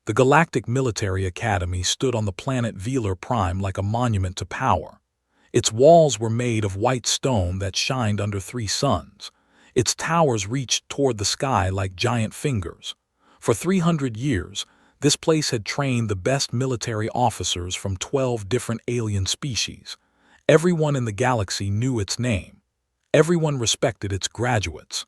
The Galactic Military Academy stood on the planet Velar Prime like a monument to power. Its walls were made of white stone that shined under three suns. Its towers reached toward the sky like giant fingers. For 300 years, this place had trained the best military officers from 12 different alien species. Everyone in the galaxy knew its name. Everyone respected its graduates.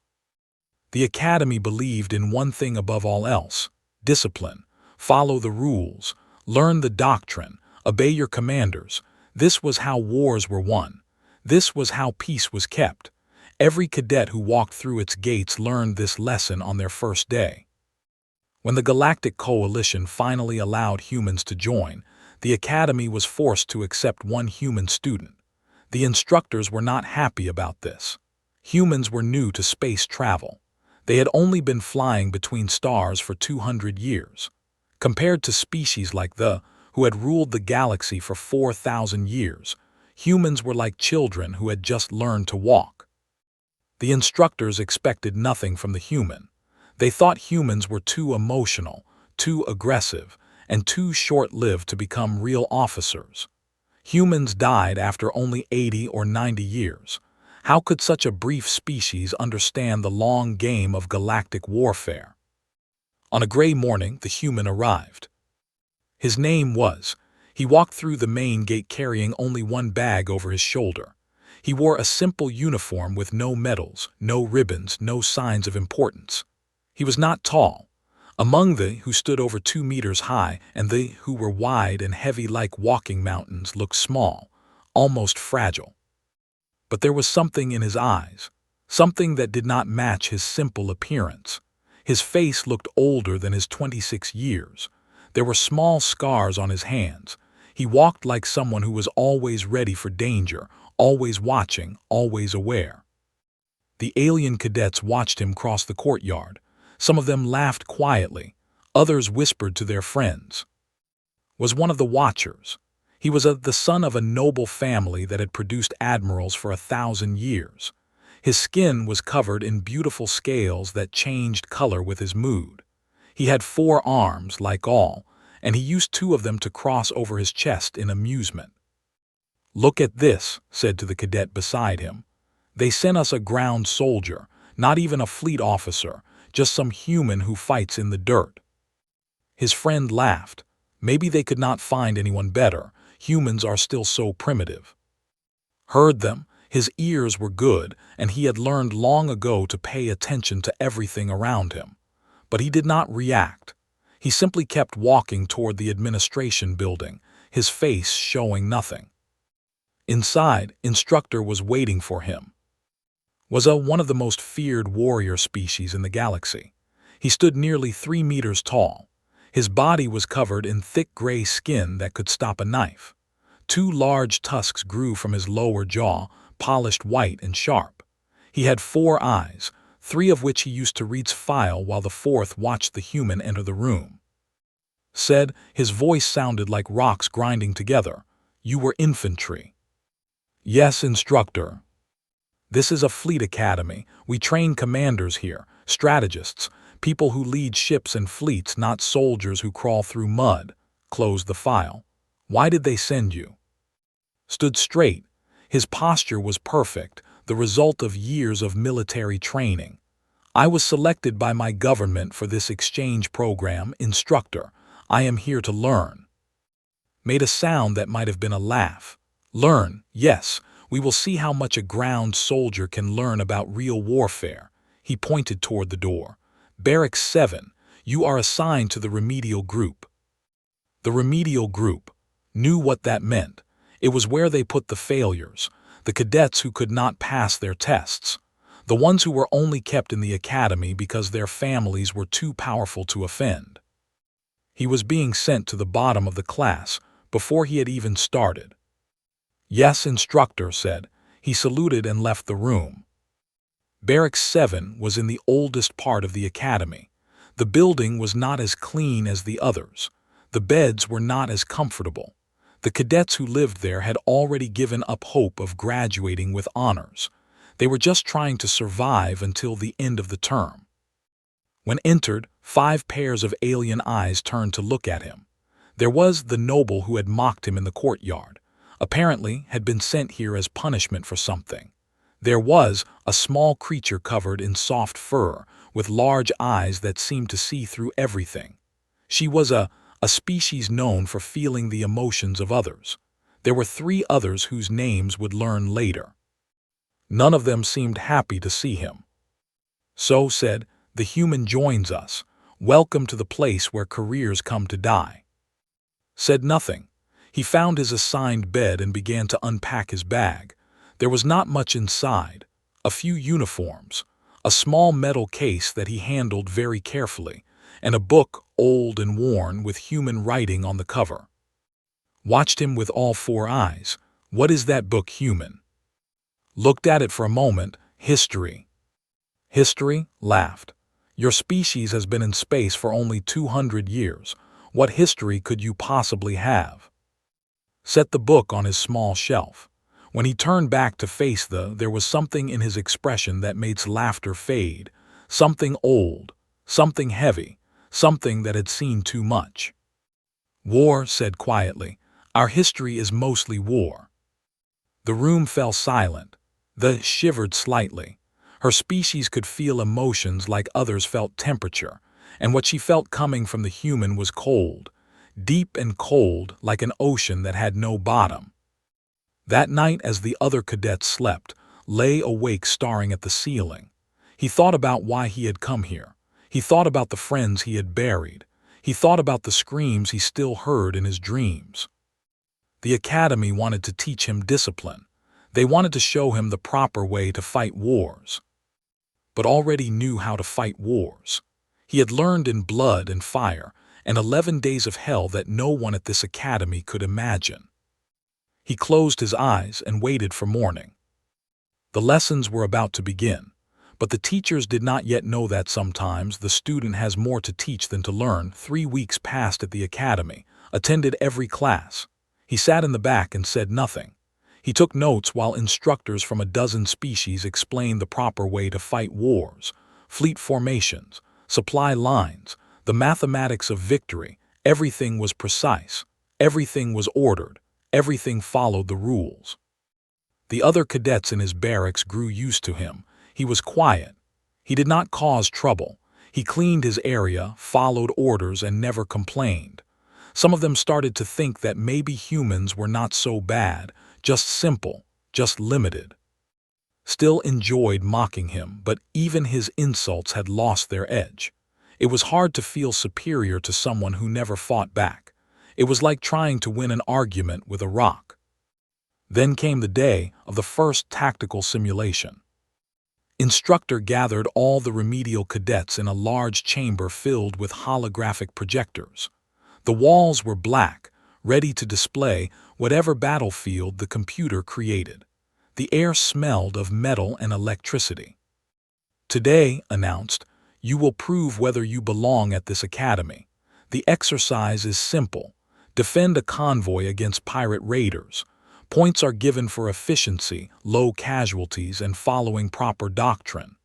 The Academy believed in one thing above all else: discipline. Follow the rules. Learn the doctrine. Obey your commanders. This was how wars were won. This was how peace was kept. Every cadet who walked through its gates learned this lesson on their first day. When the Galactic Coalition finally allowed humans to join, the Academy was forced to accept one human student. The instructors were not happy about this. Humans were new to space travel. They had only been flying between stars for 200 years. Compared to species like who had ruled the galaxy for 4,000 years, humans were like children who had just learned to walk. The instructors expected nothing from the human. They thought humans were too emotional, too aggressive, and too short-lived to become real officers. Humans died after only 80 or 90 years. How could such a brief species understand the long game of galactic warfare? On a gray morning, the human arrived. His name was. He walked through the main gate carrying only one bag over his shoulder. He wore a simple uniform with no medals, no ribbons, no signs of importance. He was not tall. Among the who stood over 2 meters high and the who were wide and heavy like walking mountains looked small, almost fragile. But there was something in his eyes, something that did not match his simple appearance. His face looked older than his 26 years. There were small scars on his hands. He walked like someone who was always ready for danger, always watching, always aware. The alien cadets watched him cross the courtyard. Some of them laughed quietly. Others whispered to their friends. Was one of the watchers. He was the son of a noble family that had produced admirals for 1,000 years. His skin was covered in beautiful scales that changed color with his mood. He had 4 arms, like all, and he used 2 of them to cross over his chest in amusement. "Look at this," said to the cadet beside him. "They sent us a ground soldier, not even a fleet officer, just some human who fights in the dirt." His friend laughed. Maybe they could not find anyone better. Humans are still so primitive. Heard them. His ears were good, and he had learned long ago to pay attention to everything around him. But he did not react. He simply kept walking toward the administration building, his face showing nothing. Inside, Instructor was waiting for him. Was one of the most feared warrior species in the galaxy. He stood nearly 3 meters tall. His body was covered in thick gray skin that could stop a knife. 2 large tusks grew from his lower jaw, polished white and sharp. He had 4 eyes, 3 of which he used to read file while the 4th watched the human enter the room. Said, his voice sounded like rocks grinding together, "You were infantry." "Yes, Instructor. This is a fleet academy. We train commanders here, strategists, people who lead ships and fleets, not soldiers who crawl through mud." Closed the file. "Why did they send you?" Stood straight. His posture was perfect, the result of years of military training. "I was selected by my government for this exchange program, Instructor. I am here to learn." Made a sound that might have been a laugh. "Learn, yes. We will see how much a ground soldier can learn about real warfare." He pointed toward the door. "Barracks 7, you are assigned to the remedial group." The remedial group. Knew what that meant. It was where they put the failures, the cadets who could not pass their tests, the ones who were only kept in the academy because their families were too powerful to offend. He was being sent to the bottom of the class before he had even started. "Yes, Instructor," said. He saluted and left the room. Barracks 7 was in the oldest part of the academy. The building was not as clean as the others. The beds were not as comfortable. The cadets who lived there had already given up hope of graduating with honors. They were just trying to survive until the end of the term. When entered, 5 pairs of alien eyes turned to look at him. There was the noble who had mocked him in the courtyard, apparently had been sent here as punishment for something. There was a small creature covered in soft fur, with large eyes that seemed to see through everything. She was a species known for feeling the emotions of others. There were 3 others whose names would learn later. None of them seemed happy to see him. So said, "The human joins us. Welcome to the place where careers come to die." Said nothing. He found his assigned bed and began to unpack his bag. There was not much inside. A few uniforms, a small metal case that he handled very carefully, and a book old and worn with human writing on the cover. Watched him with all 4 eyes. "What is that book, human?" Looked at it for a moment. "History." History laughed. "Your species has been in space for only 200 years. What history could you possibly have?" Set the book on his small shelf. When he turned back to face there was something in his expression that made laughter fade. Something old, something heavy, something that had seen too much. "War," said quietly. "Our history is mostly war." The room fell silent. The shivered slightly. Her species could feel emotions like others felt temperature, and what she felt coming from the human was cold, deep and cold like an ocean that had no bottom. That night, as the other cadets slept, lay awake staring at the ceiling. He thought about why he had come here. He thought about the friends he had buried. He thought about the screams he still heard in his dreams. The academy wanted to teach him discipline. They wanted to show him the proper way to fight wars. But already knew how to fight wars. He had learned in blood and fire, and 11 days of hell that no one at this academy could imagine. He closed his eyes and waited for morning. The lessons were about to begin, but the teachers did not yet know that sometimes the student has more to teach than to learn. 3 weeks passed at the academy, attended every class. He sat in the back and said nothing. He took notes while instructors from a dozen species explained the proper way to fight wars, fleet formations, supply lines, the mathematics of victory. Everything was precise, everything was ordered, everything followed the rules. The other cadets in his barracks grew used to him. He was quiet. He did not cause trouble. He cleaned his area, followed orders, and never complained. Some of them started to think that maybe humans were not so bad, just simple, just limited. Still enjoyed mocking him, but even his insults had lost their edge. It was hard to feel superior to someone who never fought back. It was like trying to win an argument with a rock. Then came the day of the first tactical simulation. Instructor gathered all the remedial cadets in a large chamber filled with holographic projectors. The walls were black, ready to display whatever battlefield the computer created. The air smelled of metal and electricity. "Today," announced, "you will prove whether you belong at this academy. The exercise is simple. Defend a convoy against pirate raiders. Points are given for efficiency, low casualties, and following proper doctrine."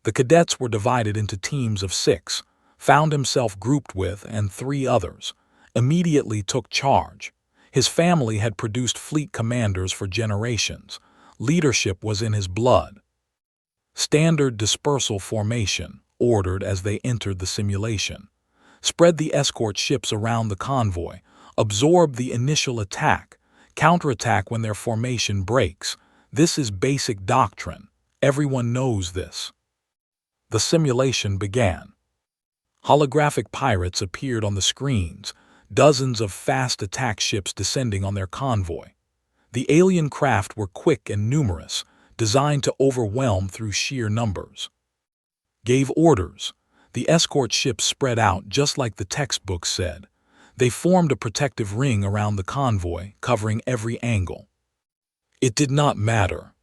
The cadets were divided into teams of 6, found himself grouped with, and 3 others. Immediately took charge. His family had produced fleet commanders for generations. Leadership was in his blood. Standard dispersal formation, ordered as they entered the simulation. Spread the escort ships around the convoy. Absorb the initial attack. Counterattack when their formation breaks. This is basic doctrine. Everyone knows this. The simulation began. Holographic pirates appeared on the screens, dozens of fast attack ships descending on their convoy. The alien craft were quick and numerous, designed to overwhelm through sheer numbers. Gave orders. The escort ships spread out just like the textbooks said. They formed a protective ring around the convoy, covering every angle. It did not matter.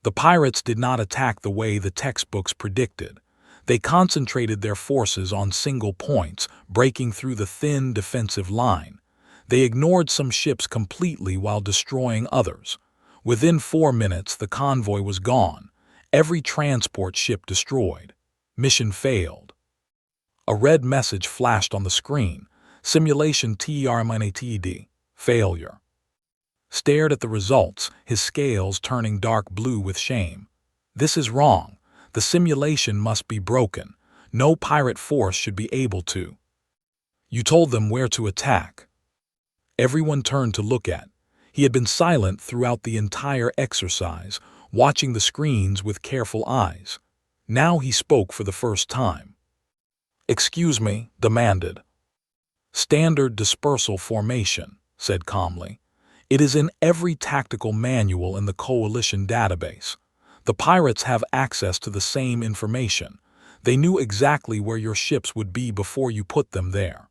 The pirates did not attack the way the textbooks predicted. They concentrated their forces on single points, breaking through the thin defensive line. They ignored some ships completely while destroying others. Within 4 minutes, the convoy was gone, every transport ship destroyed. Mission failed. A red message flashed on the screen. Simulation terminated. Failure. Stared at the results, his scales turning dark blue with shame. This is wrong. The simulation must be broken. No pirate force should be able to. You told them where to attack. Everyone turned to look at. He had been silent throughout the entire exercise, watching the screens with careful eyes. Now he spoke for the first time. "Excuse me," demanded. "Standard dispersal formation," said calmly. "It is in every tactical manual in the Coalition database. The pirates have access to the same information. They knew exactly where your ships would be before you put them there."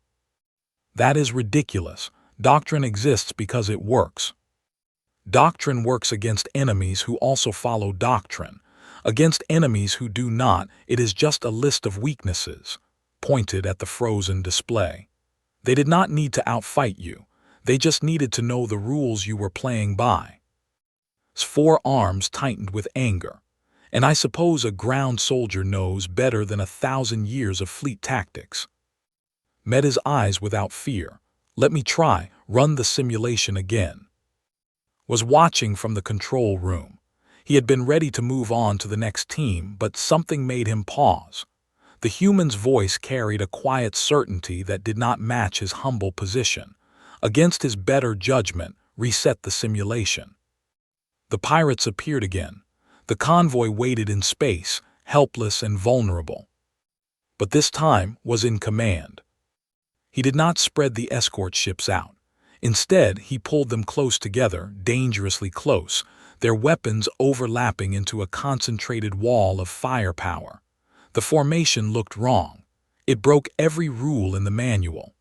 "That is ridiculous. Doctrine exists because it works." "Doctrine works against enemies who also follow doctrine. Against enemies who do not, it is just a list of weaknesses." Pointed at the frozen display. "They did not need to outfight you. They just needed to know the rules you were playing by." His forearms tightened with anger. "And I suppose a ground soldier knows better than 1,000 years of fleet tactics." Met his eyes without fear. "Let me try, run the simulation again." Was watching from the control room. He had been ready to move on to the next team, but something made him pause. The human's voice carried a quiet certainty that did not match his humble position. Against his better judgment, reset the simulation. The pirates appeared again. The convoy waited in space, helpless and vulnerable. But this time was in command. He did not spread the escort ships out. Instead, he pulled them close together, dangerously close, their weapons overlapping into a concentrated wall of firepower. The formation looked wrong. It broke every rule in the manual.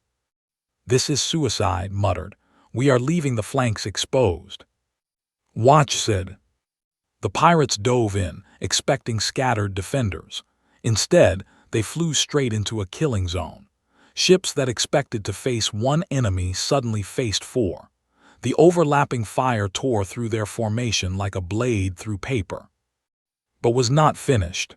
"This is suicide," muttered. "We are leaving the flanks exposed." "Watch," said. The pirates dove in, expecting scattered defenders. Instead, they flew straight into a killing zone. Ships that expected to face one enemy suddenly faced four. The overlapping fire tore through their formation like a blade through paper. But was not finished.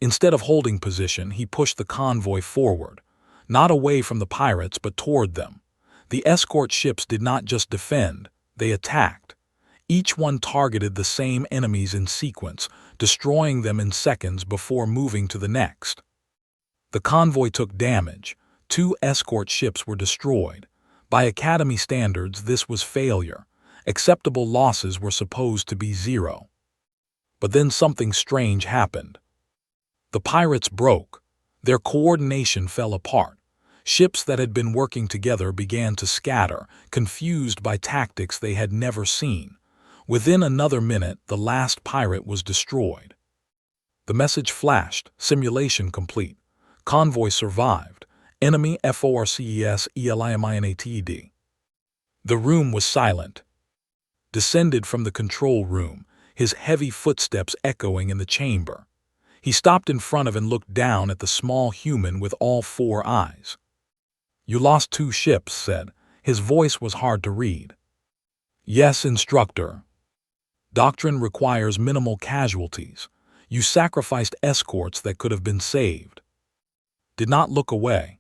Instead of holding position, he pushed the convoy forward, not away from the pirates but toward them. The escort ships did not just defend, they attacked. Each one targeted the same enemies in sequence, destroying them in seconds before moving to the next. The convoy took damage. 2 escort ships were destroyed. By Academy standards, this was failure. Acceptable losses were supposed to be 0. But then something strange happened. The pirates broke. Their coordination fell apart. Ships that had been working together began to scatter, confused by tactics they had never seen. Within another minute, the last pirate was destroyed. The message flashed, simulation complete. Convoy survived. Enemy forces eliminated. The room was silent. Descended from the control room, his heavy footsteps echoing in the chamber. He stopped in front of and looked down at the small human with all 4 eyes. "You lost 2 ships," said. His voice was hard to read. "Yes, instructor. Doctrine requires minimal casualties. You sacrificed escorts that could have been saved." Did not look away.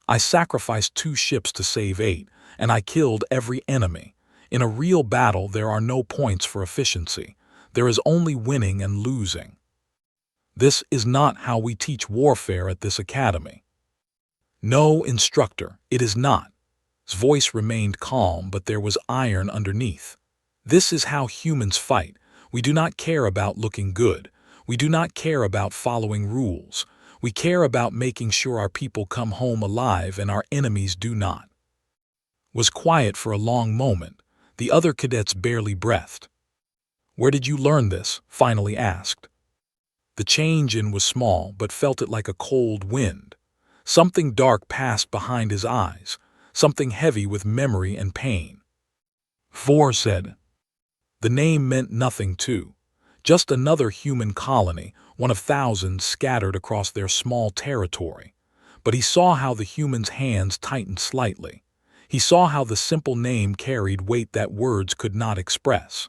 "I sacrificed 2 ships to save 8, and I killed every enemy. In a real battle, there are no points for efficiency. There is only winning and losing. This is not how we teach warfare at this academy." "No, instructor, it is not." His voice remained calm, but there was iron underneath. "This is how humans fight. We do not care about looking good. We do not care about following rules. We care about making sure our people come home alive and our enemies do not." Was quiet for a long moment. The other cadets barely breathed. "Where did you learn this?" finally asked. The change-in was small, but felt it like a cold wind. Something dark passed behind his eyes, something heavy with memory and pain. "4" said. The name meant nothing too. Just another human colony, one of thousands scattered across their small territory. But he saw how the human's hands tightened slightly. He saw how the simple name carried weight that words could not express.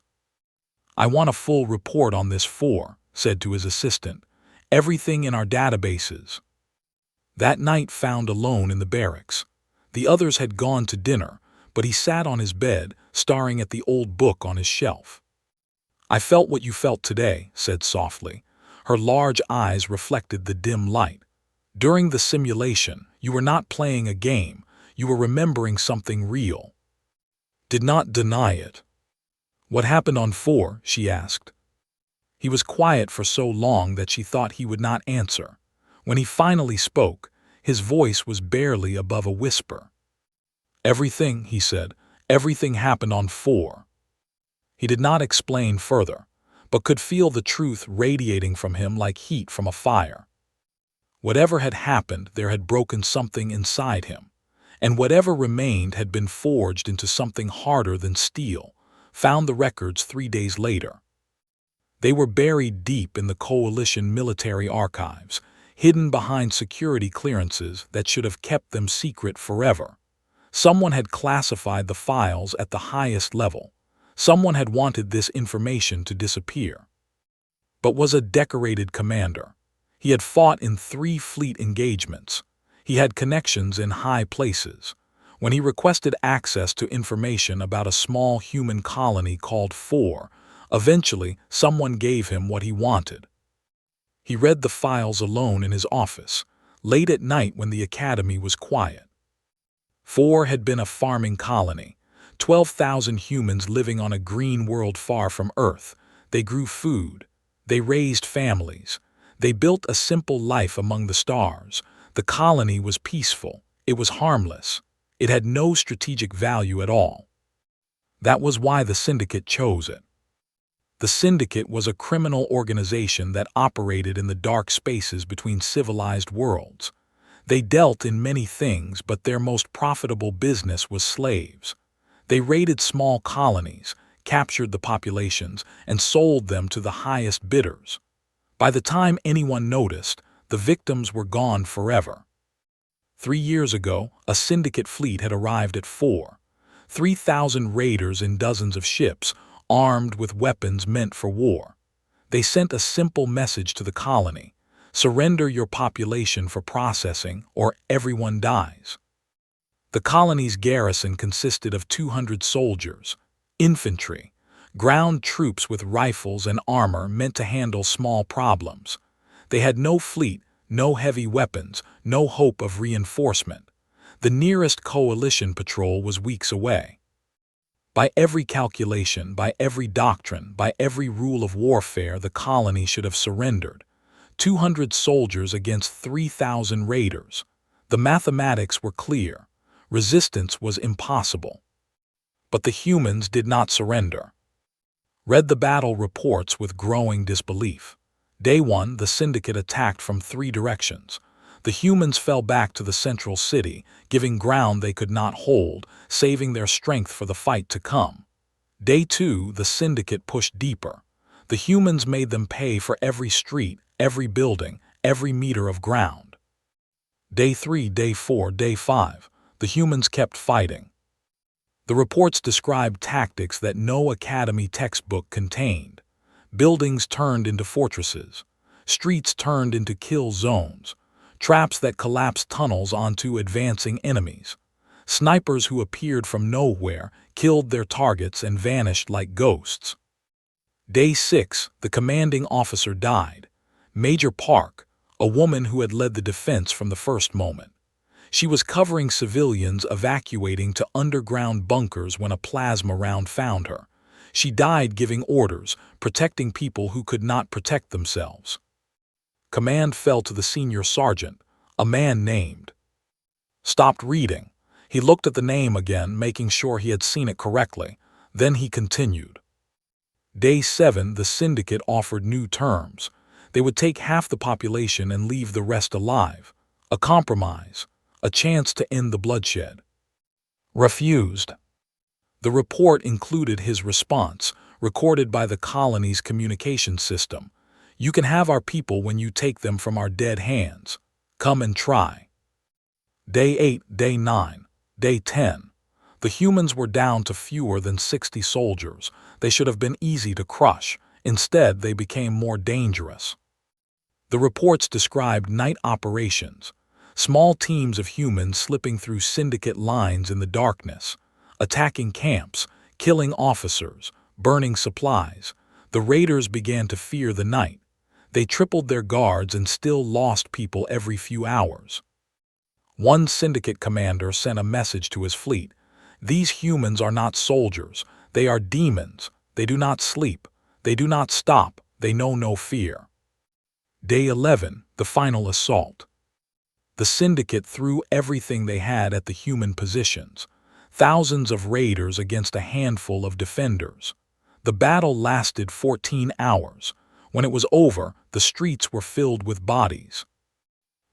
"I want a full report on this 4, said to his assistant. Everything in our databases. That night found alone in the barracks. The others had gone to dinner, but he sat on his bed, staring at the old book on his shelf. "I felt what you felt today," said softly. Her large eyes reflected the dim light. "During the simulation, you were not playing a game, you were remembering something real." "Did not deny it." "What happened on 4?" she asked. He was quiet for so long that she thought he would not answer. When he finally spoke, his voice was barely above a whisper. "Everything," he said, "everything happened on 4. He did not explain further, but could feel the truth radiating from him like heat from a fire. Whatever had happened, there had broken something inside him, and whatever remained had been forged into something harder than steel. Found the records 3 days later. They were buried deep in the Coalition military archives, hidden behind security clearances that should have kept them secret forever. Someone had classified the files at the highest level. Someone had wanted this information to disappear. But was a decorated commander. He had fought in 3 fleet engagements. He had connections in high places. When he requested access to information about a small human colony called 4, eventually someone gave him what he wanted. He read the files alone in his office, late at night when the academy was quiet. 4 had been a farming colony, 12,000 humans living on a green world far from Earth. They grew food. They raised families. They built a simple life among the stars. The colony was peaceful. It was harmless. It had no strategic value at all. That was why the Syndicate chose it. The Syndicate was a criminal organization that operated in the dark spaces between civilized worlds. They dealt in many things, but their most profitable business was slaves. They raided small colonies, captured the populations, and sold them to the highest bidders. By the time anyone noticed, the victims were gone forever. 3 years ago, a Syndicate fleet had arrived at 4. 3,000 raiders in dozens of ships, armed with weapons meant for war. They sent a simple message to the colony: surrender your population for processing, or everyone dies. The colony's garrison consisted of 200 soldiers, infantry, ground troops with rifles and armor meant to handle small problems. They had no fleet, no heavy weapons, no hope of reinforcement. The nearest coalition patrol was weeks away. By every calculation, by every doctrine, by every rule of warfare, the colony should have surrendered. 200 soldiers against 3,000 raiders. The mathematics were clear. Resistance was impossible. But the humans did not surrender. Read the battle reports with growing disbelief. Day 1, the Syndicate attacked from 3 directions. The humans fell back to the central city, giving ground they could not hold, saving their strength for the fight to come. Day 2, the Syndicate pushed deeper. The humans made them pay for every street, every building, every meter of ground. Day 3, Day 4, Day 5, the humans kept fighting. The reports described tactics that no academy textbook contained. Buildings turned into fortresses. Streets turned into kill zones. Traps that collapsed tunnels onto advancing enemies. Snipers who appeared from nowhere killed their targets and vanished like ghosts. Day 6, the commanding officer died. Major Park, a woman who had led the defense from the first moment. She was covering civilians evacuating to underground bunkers when a plasma round found her. She died giving orders, protecting people who could not protect themselves. Command fell to the senior sergeant, a man named. Stopped reading. He looked at the name again, making sure he had seen it correctly. Then he continued. Day 7, the Syndicate offered new terms. They would take half the population and leave the rest alive. A compromise. A chance to end the bloodshed. Refused. The report included his response, recorded by the colony's communication system. You can have our people when you take them from our dead hands. Come and try. Day 8, Day 9, Day 10. The humans were down to fewer than 60 soldiers. They should have been easy to crush. Instead, they became more dangerous. The reports described night operations, small teams of humans slipping through syndicate lines in the darkness, attacking camps, killing officers, burning supplies. The raiders began to fear the night. They tripled their guards and still lost people every few hours. One syndicate commander sent a message to his fleet. These humans are not soldiers. They are demons. They do not sleep. They do not stop. They know no fear. Day 11, the final assault. The syndicate threw everything they had at the human positions. Thousands of raiders against a handful of defenders. The battle lasted 14 hours. When it was over, the streets were filled with bodies.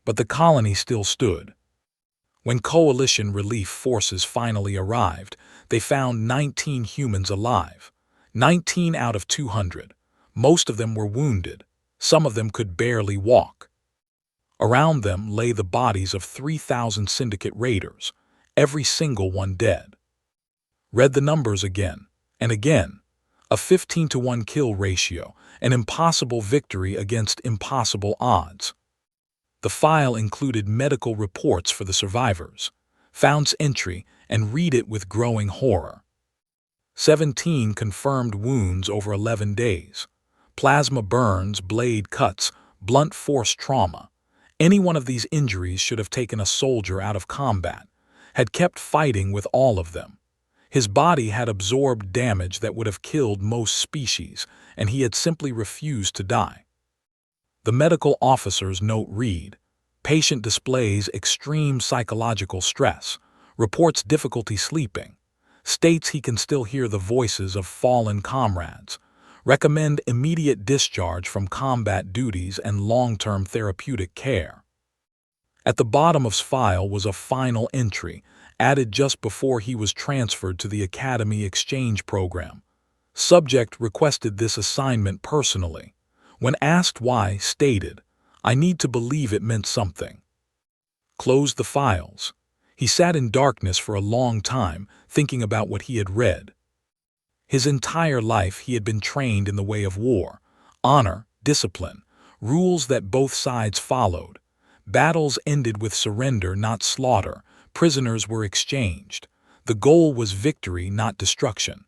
But the colony still stood. When coalition relief forces finally arrived, they found 19 humans alive. 19 out of 200. Most of them were wounded. Some of them could barely walk. Around them lay the bodies of 3,000 syndicate raiders, every single one dead. Read the numbers again and again. A 15-to-1 kill ratio, an impossible victory against impossible odds. The file included medical reports for the survivors. Found entry and read it with growing horror. 17 confirmed wounds over 11 days. Plasma burns, blade cuts, blunt force trauma. Any one of these injuries should have taken a soldier out of combat. Had kept fighting with all of them. His body had absorbed damage that would have killed most species, and he had simply refused to die. The medical officer's note read, patient displays extreme psychological stress, reports difficulty sleeping, states he can still hear the voices of fallen comrades, recommend immediate discharge from combat duties and long-term therapeutic care. At the bottom of his file was a final entry, added just before he was transferred to the Academy Exchange Program. Subject requested this assignment personally. When asked why, stated, "I need to believe it meant something." Closed the files. He sat in darkness for a long time, thinking about what he had read. His entire life he had been trained in the way of war, honor, discipline, rules that both sides followed. Battles ended with surrender, not slaughter. Prisoners were exchanged. The goal was victory, not destruction.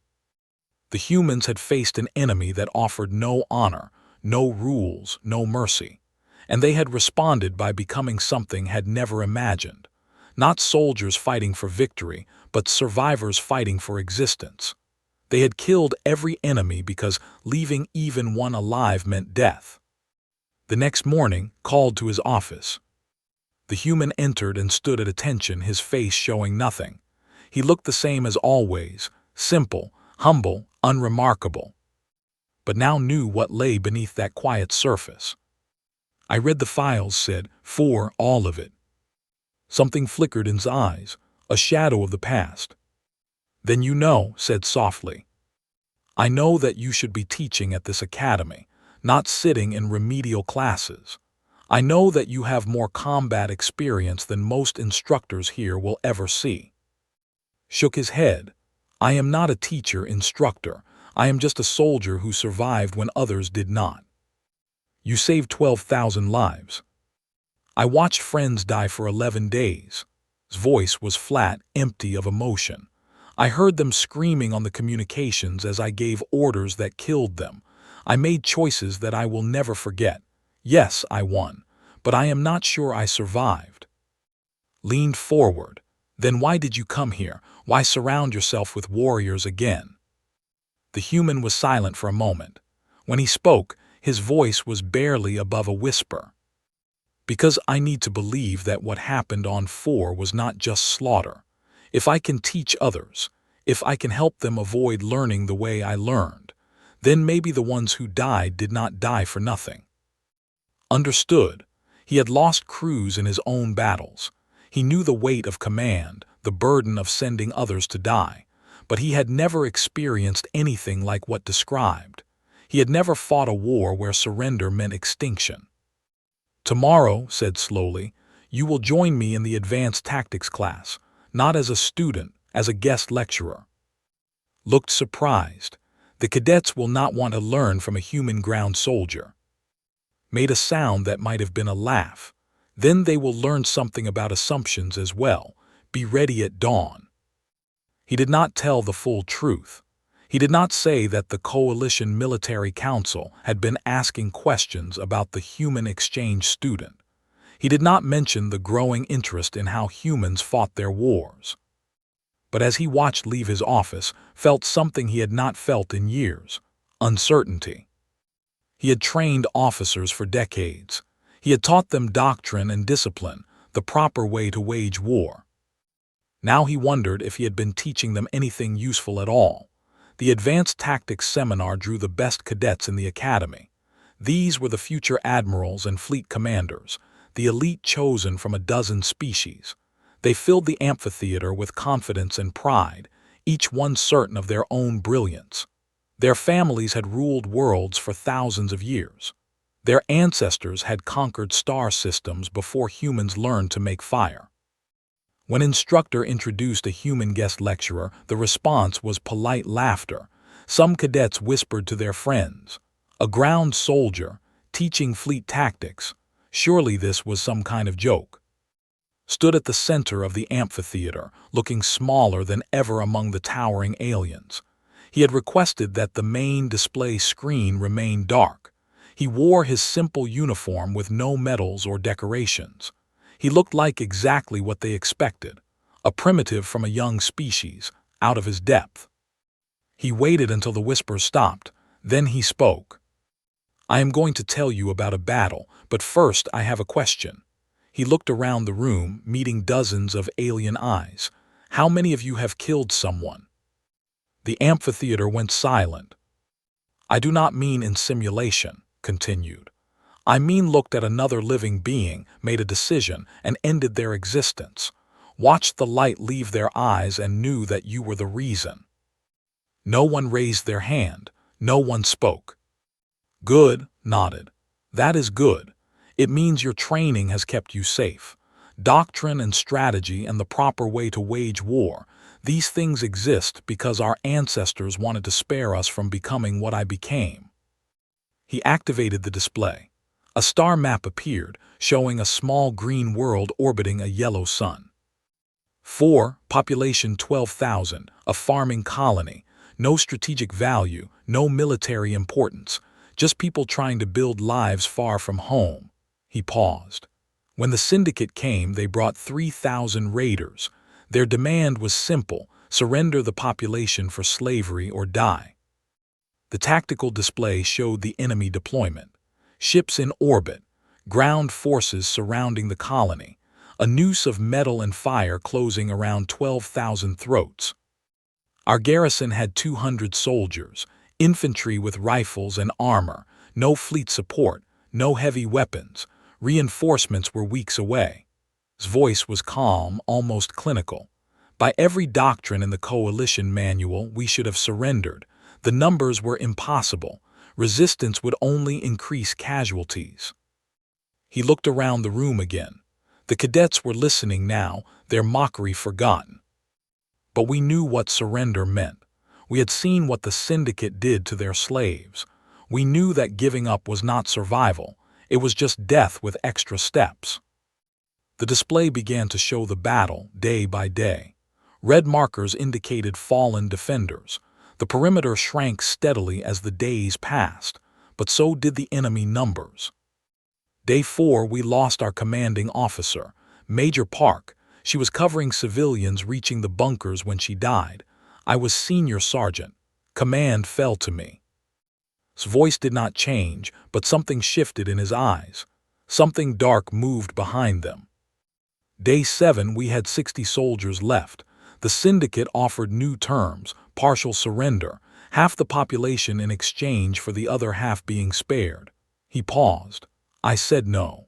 The humans had faced an enemy that offered no honor, no rules, no mercy. And they had responded by becoming something had never imagined. Not soldiers fighting for victory, but survivors fighting for existence. They had killed every enemy because leaving even one alive meant death. The next morning, called to his office. The human entered and stood at attention, his face showing nothing. He looked the same as always, simple, humble, unremarkable. But now knew what lay beneath that quiet surface. "I read the files," said, "for all of it." Something flickered in his eyes, a shadow of the past. "Then you know," said softly. "I know that you should be teaching at this academy, not sitting in remedial classes. I know that you have more combat experience than most instructors here will ever see." Shook his head. "I am not a teacher, instructor. I am just a soldier who survived when others did not." "You saved 12,000 lives." "I watched friends die for 11 days. His voice was flat, empty of emotion. "I heard them screaming on the communications as I gave orders that killed them. I made choices that I will never forget. Yes, I won, but I am not sure I survived." Leaned forward. "Then why did you come here? Why surround yourself with warriors again?" The human was silent for a moment. When he spoke, his voice was barely above a whisper. "Because I need to believe that what happened on 4 was not just slaughter. If I can teach others, if I can help them avoid learning the way I learned, then maybe the ones who died did not die for nothing." Understood. He had lost crews in his own battles. He knew the weight of command, the burden of sending others to die, but he had never experienced anything like what described. He had never fought a war where surrender meant extinction. "Tomorrow," said slowly, "you will join me in the advanced tactics class, not as a student, as a guest lecturer." Looked surprised. The cadets will not want to learn from a human ground soldier. made a sound that might have been a laugh. Then they will learn something about assumptions as well. Be ready at dawn. He did not tell the full truth. He did not say that the Coalition Military Council had been asking questions about the human exchange student. He did not mention the growing interest in how humans fought their wars. But as he watched leave his office, felt something he had not felt in years: uncertainty. He had trained officers for decades. He had taught them doctrine and discipline, the proper way to wage war. Now he wondered if he had been teaching them anything useful at all. The Advanced Tactics Seminar drew the best cadets in the academy. These were the future admirals and fleet commanders, the elite chosen from a dozen species. They filled the amphitheater with confidence and pride, each one certain of their own brilliance. Their families had ruled worlds for thousands of years. Their ancestors had conquered star systems before humans learned to make fire. When instructor introduced a human guest lecturer, the response was polite laughter. Some cadets whispered to their friends, "A ground soldier, teaching fleet tactics. Surely this was some kind of joke." Stood at the center of the amphitheater, looking smaller than ever among the towering aliens. He had requested that the main display screen remain dark. He wore his simple uniform with no medals or decorations. He looked like exactly what they expected, a primitive from a young species, out of his depth. He waited until the whispers stopped, then he spoke. "I am going to tell you about a battle, but first I have a question." He looked around the room, meeting dozens of alien eyes. "How many of you have killed someone?" The amphitheater went silent. "I do not mean in simulation," continued. "I mean looked at another living being, made a decision, and ended their existence. Watched the light leave their eyes and knew that you were the reason." No one raised their hand. No one spoke. "Good," nodded. "That is good. It means your training has kept you safe. Doctrine and strategy and the proper way to wage war, these things exist because our ancestors wanted to spare us from becoming what I became." He activated the display. A star map appeared, showing a small green world orbiting a yellow sun. 4. Population 12,000, a farming colony. No strategic value, no military importance, just people trying to build lives far from home. He paused. When the syndicate came, they brought 3,000 raiders. Their demand was simple: surrender the population for slavery or die. The tactical display showed the enemy deployment. Ships in orbit, ground forces surrounding the colony, a noose of metal and fire closing around 12,000 throats. Our garrison had 200 soldiers, infantry with rifles and armor, no fleet support, no heavy weapons. Reinforcements were weeks away. His voice was calm, almost clinical. "By every doctrine in the Coalition manual, we should have surrendered. The numbers were impossible. Resistance would only increase casualties." He looked around the room again. The cadets were listening now, their mockery forgotten. "But we knew what surrender meant. We had seen what the syndicate did to their slaves. We knew that giving up was not survival. It was just death with extra steps." The display began to show the battle, day by day. Red markers indicated fallen defenders. The perimeter shrank steadily as the days passed, but so did the enemy numbers. Day 4, we lost our commanding officer, Major Park. She was covering civilians reaching the bunkers when she died. I was senior sergeant. Command fell to me. His voice did not change, but something shifted in his eyes. Something dark moved behind them. Day 7, we had 60 soldiers left. The syndicate offered new terms: partial surrender, half the population in exchange for the other half being spared. He paused. I said no.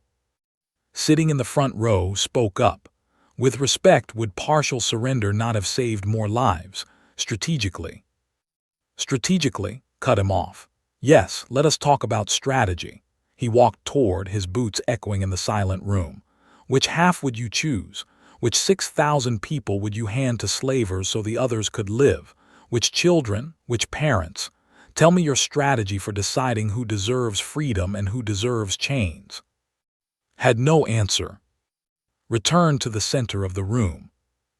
Sitting in the front row, spoke up. With respect, would partial surrender not have saved more lives? Strategically. Strategically, cut him off. Yes, let us talk about strategy. He walked toward, his boots echoing in the silent room. Which half would you choose? Which 6,000 people would you hand to slavers so the others could live? Which children? Which parents? Tell me your strategy for deciding who deserves freedom and who deserves chains." Had no answer. Returned to the center of the room.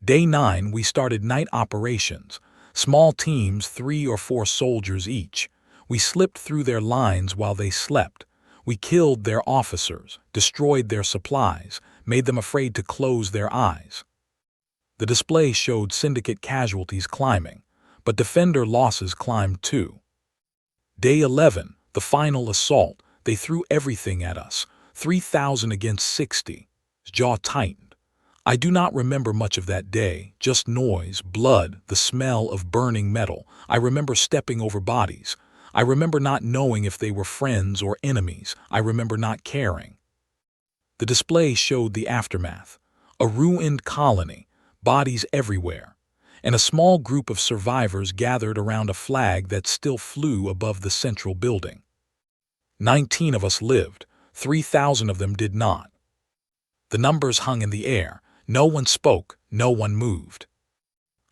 Day 9, we started night operations. Small teams, 3 or 4 soldiers each. We slipped through their lines while they slept. We killed their officers, destroyed their supplies, made them afraid to close their eyes. The display showed syndicate casualties climbing, but defender losses climbed too. Day 11, the final assault. They threw everything at us. 3,000 against 60. Jaw tightened. I do not remember much of that day, just noise, blood, the smell of burning metal. I remember stepping over bodies. I remember not knowing if they were friends or enemies. I remember not caring. The display showed the aftermath. A ruined colony, bodies everywhere, and a small group of survivors gathered around a flag that still flew above the central building. 19 of us lived. 3,000 of them did not. The numbers hung in the air. No one spoke. No one moved.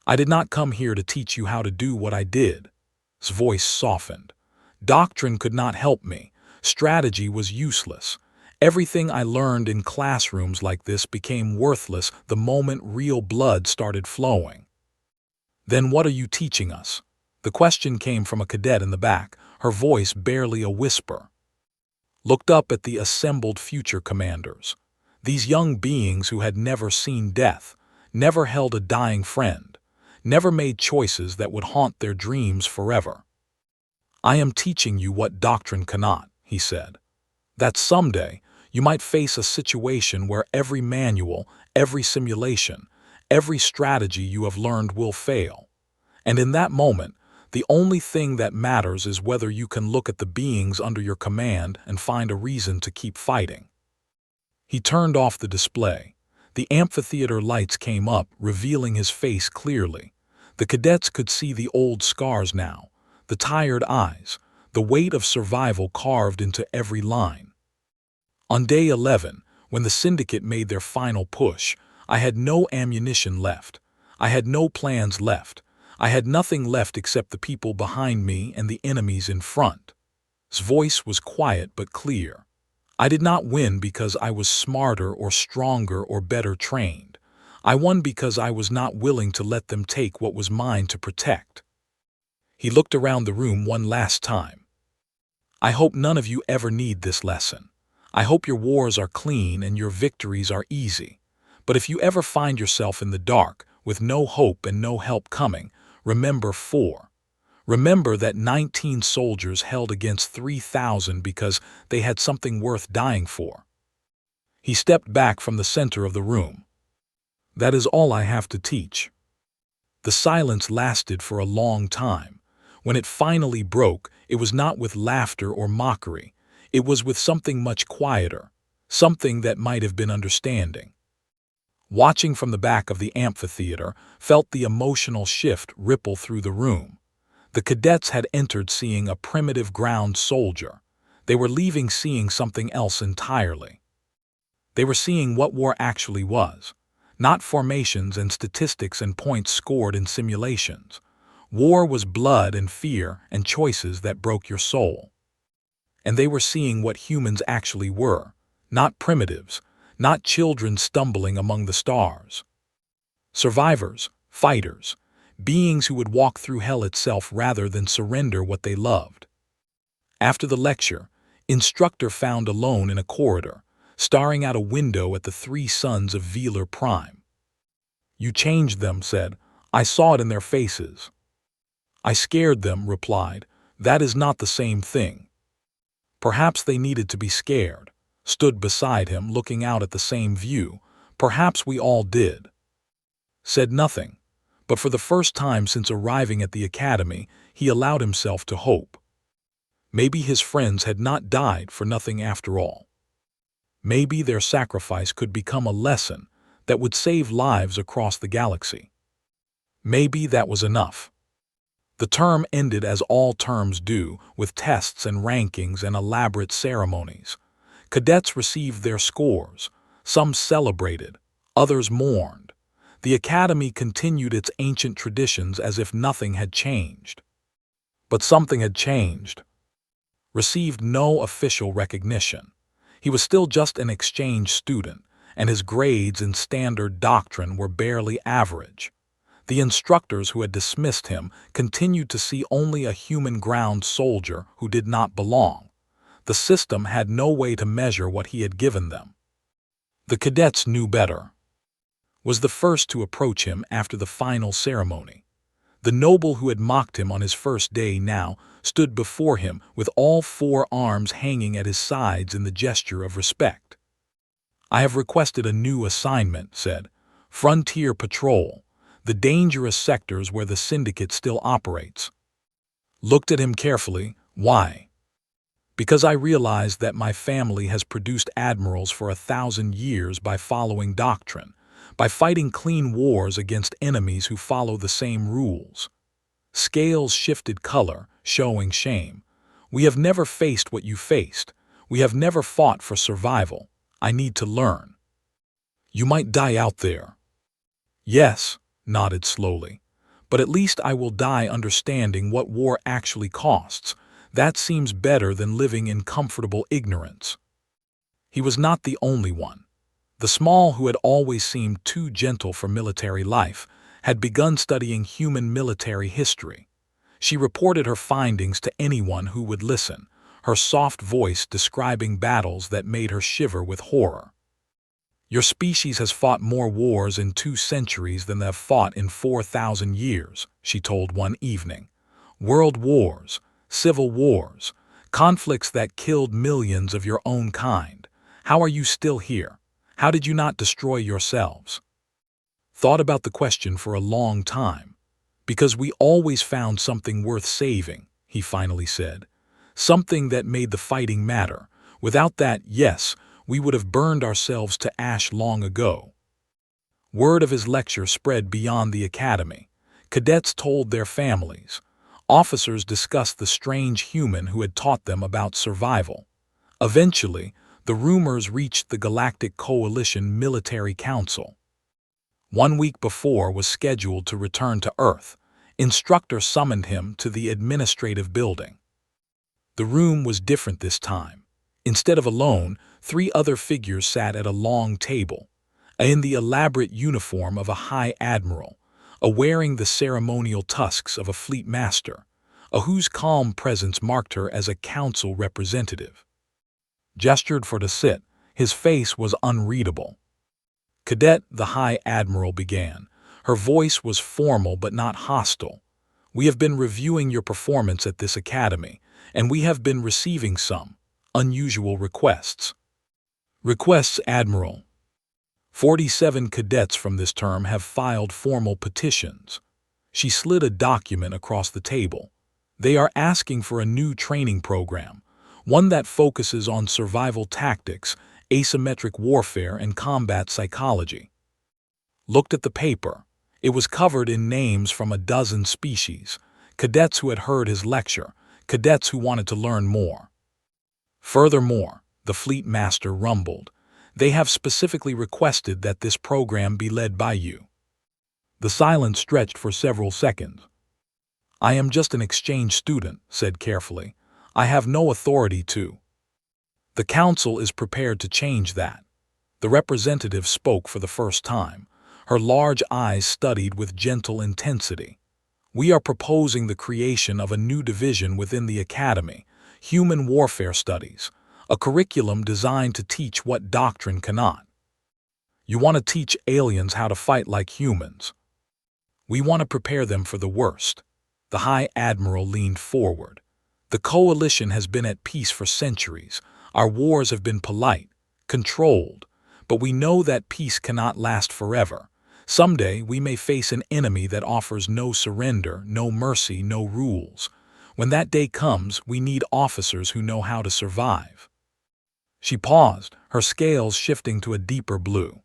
"I did not come here to teach you how to do what I did." His voice softened. "Doctrine could not help me. Strategy was useless. Everything I learned in classrooms like this became worthless the moment real blood started flowing." "Then what are you teaching us?" The question came from a cadet in the back, her voice barely a whisper. Looked up at the assembled future commanders. These young beings who had never seen death, never held a dying friend, never made choices that would haunt their dreams forever. "I am teaching you what doctrine cannot," he said. "That someday you might face a situation where every manual, every simulation, every strategy you have learned will fail. And in that moment, the only thing that matters is whether you can look at the beings under your command and find a reason to keep fighting." He turned off the display. The amphitheater lights came up, revealing his face clearly. The cadets could see the old scars now, the tired eyes, the weight of survival carved into every line. On day 11, when the syndicate made their final push, I had no ammunition left. I had no plans left. I had nothing left except the people behind me and the enemies in front. His voice was quiet but clear. I did not win because I was smarter or stronger or better trained. I won because I was not willing to let them take what was mine to protect. He looked around the room one last time. "I hope none of you ever need this lesson. I hope your wars are clean and your victories are easy. But if you ever find yourself in the dark, with no hope and no help coming, remember 4. Remember that 19 soldiers held against 3,000 because they had something worth dying for." He stepped back from the center of the room. "That is all I have to teach." The silence lasted for a long time. When it finally broke, it was not with laughter or mockery. It was with something much quieter, something that might have been understanding. Watching from the back of the amphitheater, felt the emotional shift ripple through the room. The cadets had entered seeing a primitive ground soldier. They were leaving seeing something else entirely. They were seeing what war actually was, not formations and statistics and points scored in simulations. War was blood and fear and choices that broke your soul. And they were seeing what humans actually were, not primitives, not children stumbling among the stars. Survivors, fighters, beings who would walk through hell itself rather than surrender what they loved. After the lecture, instructor found alone in a corridor, staring out a window at the 3 sons of Velar Prime. "You changed them," said. "I saw it in their faces." "I scared them," replied. "That is not the same thing." Perhaps they needed to be scared. Stood beside him, looking out at the same view. Perhaps we all did. Said nothing, but for the first time since arriving at the academy, he allowed himself to hope. Maybe his friends had not died for nothing after all. Maybe their sacrifice could become a lesson that would save lives across the galaxy. Maybe that was enough. The term ended as all terms do, with tests and rankings and elaborate ceremonies. Cadets received their scores. Some celebrated, others mourned. The academy continued its ancient traditions as if nothing had changed. But something had changed. Received no official recognition. He was still just an exchange student, and his grades in standard doctrine were barely average. The instructors who had dismissed him continued to see only a human ground soldier who did not belong. The system had no way to measure what he had given them. The cadets knew better. Was the first to approach him after the final ceremony. The noble who had mocked him on his first day now stood before him with all four arms hanging at his sides in the gesture of respect. "I have requested a new assignment," said. "Frontier Patrol, the dangerous sectors where the syndicate still operates." Looked at him carefully. "Why?" "Because I realize that my family has produced admirals for 1,000 years by following doctrine, by fighting clean wars against enemies who follow the same rules." Scales shifted color, showing shame. "We have never faced what you faced. We have never fought for survival. I need to learn." "You might die out there." "Yes," nodded slowly. "But at least I will die understanding what war actually costs. That seems better than living in comfortable ignorance." He was not the only one. The small, who had always seemed too gentle for military life, had begun studying human military history. She reported her findings to anyone who would listen, her soft voice describing battles that made her shiver with horror. "Your species has fought more wars in 2 centuries than they have fought in 4,000 years, she told one evening. "World wars, civil wars, conflicts that killed millions of your own kind. How are you still here? How did you not destroy yourselves?" Thought about the question for a long time. "Because we always found something worth saving," he finally said. "Something that made the fighting matter. Without that, yes, we would have burned ourselves to ash long ago." Word of his lecture spread beyond the academy. Cadets told their families. Officers discussed the strange human who had taught them about survival. Eventually, the rumors reached the Galactic Coalition Military Council. 1 week before was scheduled to return to Earth. Instructor summoned him to the administrative building. The room was different this time. Instead of alone, 3 other figures sat at a long table. In the elaborate uniform of a high admiral, wearing the ceremonial tusks of a fleet master, whose calm presence marked her as a council representative. Gestured for to sit, his face was unreadable. "Cadet," the High Admiral began. Her voice was formal but not hostile. "We have been reviewing your performance at this academy, and we have been receiving some unusual requests." "Requests, Admiral?" 47 cadets from this term have filed formal petitions. She slid a document across the table. They are asking for a new training program, one that focuses on survival tactics, asymmetric warfare, and combat psychology. Looked at the paper. It was covered in names from a dozen species, cadets who had heard his lecture, cadets who wanted to learn more. "Furthermore," the fleet master rumbled, "they have specifically requested that this program be led by you." The silence stretched for several seconds. "I am just an exchange student," said carefully. "I have no authority to." "The council is prepared to change that." The representative spoke for the first time. Her large eyes studied with gentle intensity. "We are proposing the creation of a new division within the academy, Human Warfare Studies, a curriculum designed to teach what doctrine cannot." "You want to teach aliens how to fight like humans?" "We want to prepare them for the worst." The High Admiral leaned forward. "The Coalition has been at peace for centuries. Our wars have been polite, controlled, but we know that peace cannot last forever. Someday we may face an enemy that offers no surrender, no mercy, no rules. When that day comes, we need officers who know how to survive." She paused, her scales shifting to a deeper blue.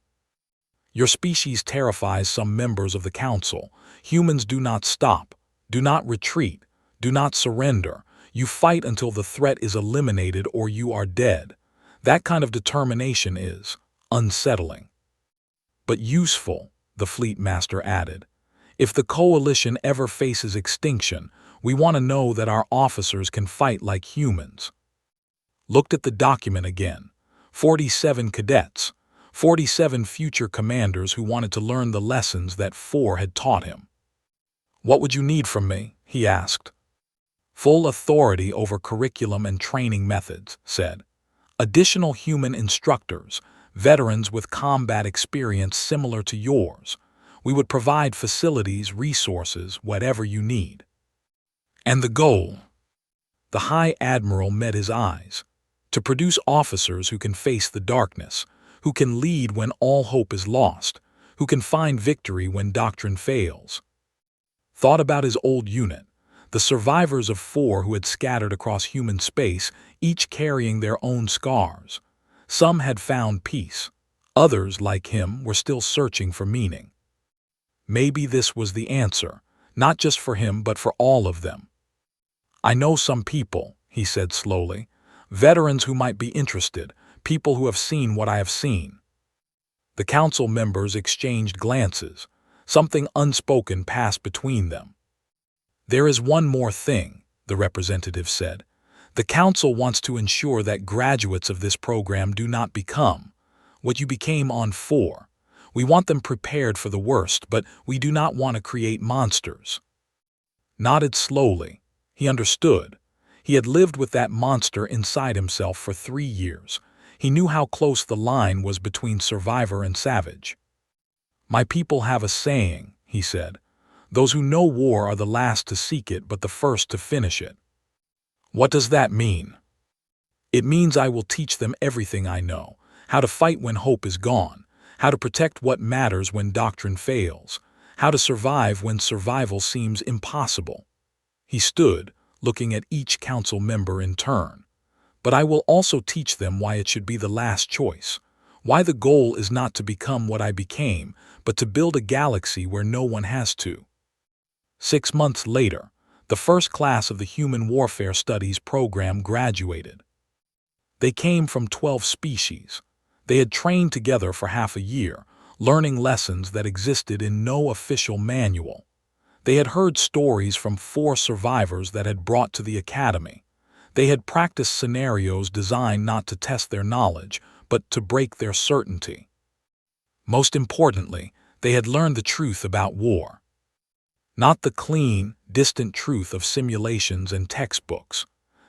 "Your species terrifies some members of the council. Humans do not stop, do not retreat, do not surrender. You fight until the threat is eliminated or you are dead. That kind of determination is unsettling." "But useful," the fleet master added. "If the coalition ever faces extinction, We want to know that our officers can fight like humans. Looked at the document again. 47 cadets. 47 future commanders who wanted to learn the lessons that 4 had taught him. "What would you need from me?" he asked. "Full authority over curriculum and training methods," said. "Additional human instructors, veterans with combat experience similar to yours. We would provide facilities, resources, whatever you need." "And the goal?" The High Admiral met his eyes. "To produce officers who can face the darkness, who can lead when all hope is lost, who can find victory when doctrine fails." Thought about his old unit, the survivors of 4 who had scattered across human space, each carrying their own scars. Some had found peace. Others, like him, were still searching for meaning. Maybe this was the answer, not just for him but for all of them. "I know some people," he said slowly, "veterans who might be interested, people who have seen what I have seen." The council members exchanged glances. Something unspoken passed between them. "There is one more thing," the representative said. "The council wants to ensure that graduates of this program do not become what you became on 4. We want them prepared for the worst, but we do not want to create monsters." Nodded slowly. He understood. He had lived with that monster inside himself for 3 years. He knew how close the line was between survivor and savage. "My people have a saying," he said. "Those who know war are the last to seek it but the first to finish it." "What does that mean?" "It means I will teach them everything I know, how to fight when hope is gone, how to protect what matters when doctrine fails, how to survive when survival seems impossible." He stood, looking at each council member in turn. "But I will also teach them why it should be the last choice, why the goal is not to become what I became, but to build a galaxy where no one has to." 6 months later, the first class of the Human Warfare Studies program graduated. They came from 12 species. They had trained together for half a year, learning lessons that existed in no official manual. They had heard stories from 4 survivors that had brought to the academy. They had practiced scenarios designed not to test their knowledge, but to break their certainty. Most importantly, they had learned the truth about war. Not the clean, distant truth of simulations and textbooks.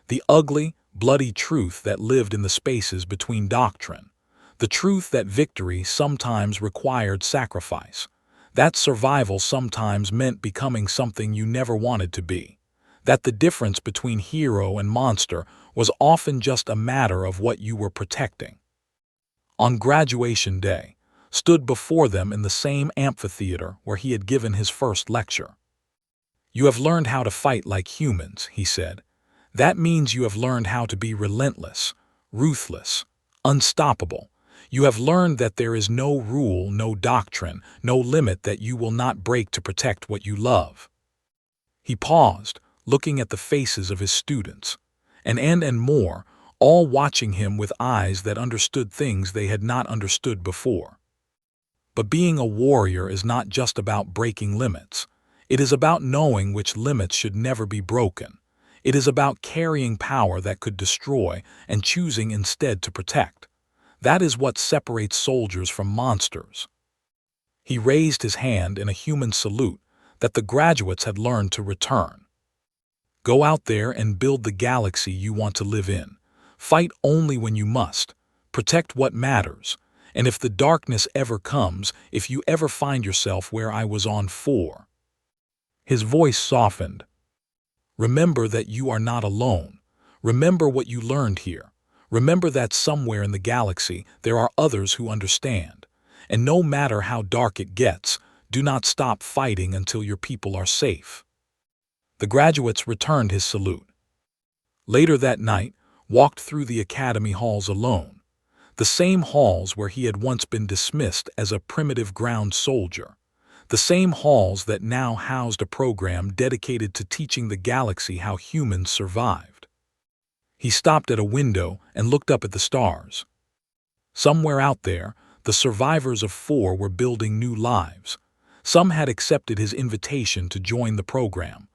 The ugly, bloody truth that lived in the spaces between doctrine. The truth that victory sometimes required sacrifice. That survival sometimes meant becoming something you never wanted to be. That the difference between hero and monster was often just a matter of what you were protecting. On graduation day, stood before them in the same amphitheater where he had given his first lecture. "You have learned how to fight like humans," he said. "That means you have learned how to be relentless, ruthless, unstoppable. You have learned that there is no rule, no doctrine, no limit that you will not break to protect what you love." He paused, looking at the faces of his students, and more, all watching him with eyes that understood things they had not understood before. But being a warrior is not just about breaking limits. It is about knowing which limits should never be broken. It is about carrying power that could destroy and choosing instead to protect. That is what separates soldiers from monsters. He raised his hand in a human salute that the graduates had learned to return. "Go out there and build the galaxy you want to live in. Fight only when you must. Protect what matters. And if the darkness ever comes, if you ever find yourself where I was on 4. His voice softened. "Remember that you are not alone. Remember what you learned here. Remember that somewhere in the galaxy there are others who understand. And no matter how dark it gets, do not stop fighting until your people are safe." The graduates returned his salute. Later that night, walked through the academy halls alone. The same halls where he had once been dismissed as a primitive ground soldier. The same halls that now housed a program dedicated to teaching the galaxy how humans survived. He stopped at a window and looked up at the stars. Somewhere out there, the survivors of 4 were building new lives. Some had accepted his invitation to join the program.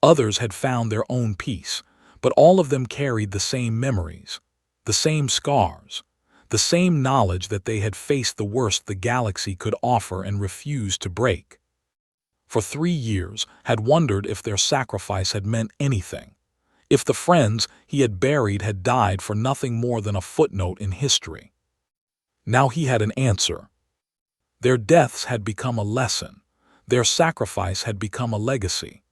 Others had found their own peace, but all of them carried the same memories, the same scars, the same knowledge that they had faced the worst the galaxy could offer and refused to break. For 3 years, had wondered if their sacrifice had meant anything, if the friends he had buried had died for nothing more than a footnote in history. Now he had an answer. Their deaths had become a lesson, their sacrifice had become a legacy,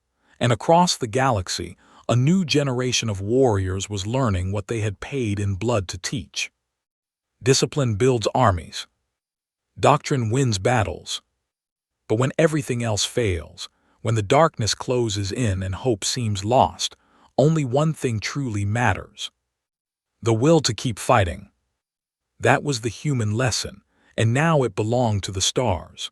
and across the galaxy, a new generation of warriors was learning what they had paid in blood to teach. Discipline builds armies. Doctrine wins battles. But when everything else fails, when the darkness closes in and hope seems lost, only one thing truly matters: the will to keep fighting. That was the human lesson, and now it belonged to the stars.